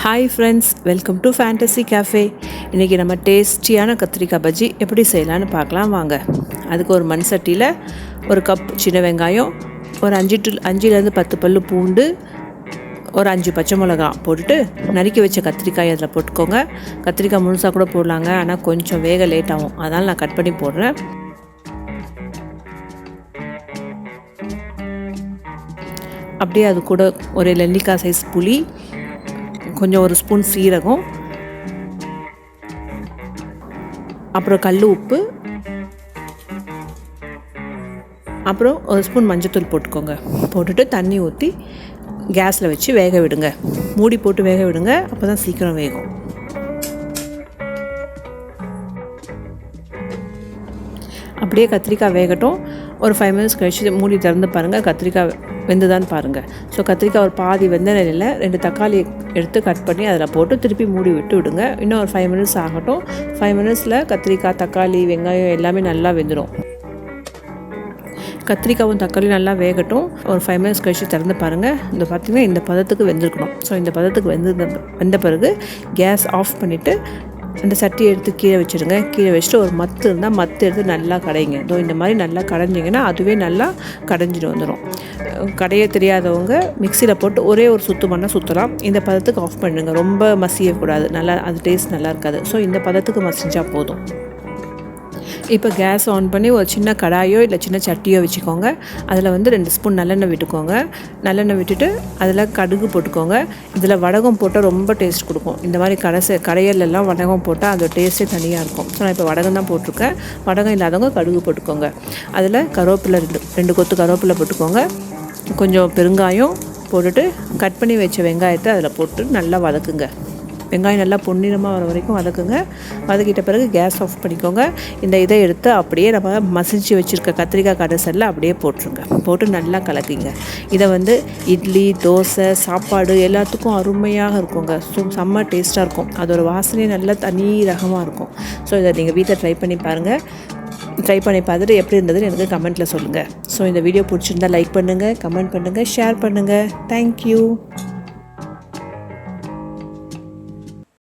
Hi friends, welcome to fantasy cafe. இன்றைக்கி நம்ம டேஸ்டியான கத்திரிக்காய் பஜ்ஜி எப்படி செய்யலான்னு பார்க்கலாம் வாங்க. அதுக்கு ஒரு மண் சட்டியில் ஒரு கப் சின்ன வெங்காயம், ஒரு 5லேருந்து 10 பல்லு பூண்டு, ஒரு 5 பச்சை மிளகா போட்டுட்டு நறுக்கி வச்ச கத்திரிக்காய் அதில் போட்டுக்கோங்க. கத்திரிக்காய் முழுசாக கூட போடலாங்க, ஆனால் கொஞ்சம் வேக லேட் ஆகும், அதனால் நான் கட் பண்ணி போடுறேன். அப்படியே அது கூட ஒரு நெல்லிக்காய் சைஸ் புளி, கொஞ்சம் ஒரு ஸ்பூன் சீரகம், அப்புறம் கல் உப்பு, அப்புறம் ஒரு ஸ்பூன் மஞ்சத்தூள் போட்டுக்கோங்க. போட்டுட்டு தண்ணி ஊற்றி கேஸில் வச்சு வேக விடுங்க. மூடி போட்டு வேக விடுங்க, அப்போ தான் சீக்கிரம் வேகும். அப்படியே கத்திரிக்காய் வேகட்டும். ஒரு 5 மினிட்ஸ் கழிச்சு மூடி திறந்து பாருங்கள், கத்திரிக்காய் வெந்துதான் பாருங்கள். ஸோ கத்திரிக்காய் ஒரு பாதி வெந்த நிலையில் 2 தக்காளி எடுத்து கட் பண்ணி அதில் போட்டு திருப்பி மூடி விட்டு விடுங்க. இன்னும் ஒரு 5 மினிட்ஸ் ஆகட்டும். 5 மினிட்ஸில் கத்திரிக்காய், தக்காளி, வெங்காயம் எல்லாமே நல்லா வெந்துடும். கத்திரிக்காயும் தக்காளியும் நல்லா வேகட்டும். ஒரு 5 மினிட்ஸ் கழிச்சு திறந்து பாருங்கள். இந்த பார்த்திங்கன்னா இந்த பதத்துக்கு வெந்திருக்கணும். ஸோ இந்த பதத்துக்கு வெந்த பிறகு கேஸ் ஆஃப் பண்ணிவிட்டு அந்த சட்டியை எடுத்து கீழே வச்சுருங்க. கீழே வச்சுட்டு ஒரு மத்து இருந்தால் மத்து எடுத்து நல்லா கடைங்க. இந்த மாதிரி நல்லா கடைஞ்சிங்கன்னா அதுவே நல்லா கடைஞ்சிட்டு வந்துடும். கடைய தெரியாதவங்க மிக்சியில் போட்டு ஒரே ஒரு சுத்து பண்ணால் சுற்றலாம். இந்த பதத்துக்கு ஆஃப் பண்ணுங்க. ரொம்ப மசியக்கூடாது, நல்லா அது டேஸ்ட் நல்லா இருக்காது. ஸோ இந்த பதத்துக்கு மசிஞ்சால் போதும். இப்போ கேஸ் ஆன் பண்ணி ஒரு சின்ன கடாயோ இல்லை சின்ன சட்டியோ வச்சுக்கோங்க. அதில் 2 ஸ்பூன் நல்லெண்ணெய் விட்டுக்கோங்க. நல்லெண்ணெய் விட்டுட்டு அதில் கடுகு போட்டுக்கோங்க. இதில் வடகம் போட்டால் ரொம்ப டேஸ்ட் கொடுக்கும். இந்த மாதிரி கடையெல்லாம் வடகம் போட்டால் அதோட டேஸ்ட்டே தனியாக இருக்கும். ஸோ நான் இப்போ வடகம் தான் போட்டிருக்கேன். வடகம் இல்லாதவங்க கடுகு போட்டுக்கோங்க. அதில் கருவேப்பிலை 2 கொத்து கருவேப்பிலை போட்டுக்கோங்க. கொஞ்சம் பெருங்காயம் போட்டுட்டு கட் பண்ணி வச்ச வெங்காயத்தை அதில் போட்டு நல்லா வதக்குங்க. வெங்காயம் நல்லா பொன்னிறமாக வர வரைக்கும் வதக்குங்க. வதக்கிட்ட பிறகு கேஸ் ஆஃப் பண்ணிக்கோங்க. இந்த இதை எடுத்து அப்படியே நம்ம மசிச்சு வச்சுருக்க கத்திரிக்காய் கடைசலில் அப்படியே போட்டுருங்க. போட்டு நல்லா கலக்கிங்க. இதை இட்லி, தோசை, சாப்பாடு எல்லாத்துக்கும் அருமையாக இருக்குங்க. செம்ம டேஸ்ட்டாக இருக்கும். அதோட வாசனையே நல்லா தனி ரகமாக இருக்கும். ஸோ இதை நீங்கள் வீட்டில் ட்ரை பண்ணி பாருங்கள். ட்ரை பண்ணி பார்த்துட்டு எப்படி இருந்ததுன்னு எனக்கு கமெண்ட்டில் சொல்லுங்கள். ஸோ இந்த வீடியோ பிடிச்சிருந்தால் லைக் பண்ணுங்கள், கமெண்ட் பண்ணுங்கள், ஷேர் பண்ணுங்கள். தேங்க்யூ.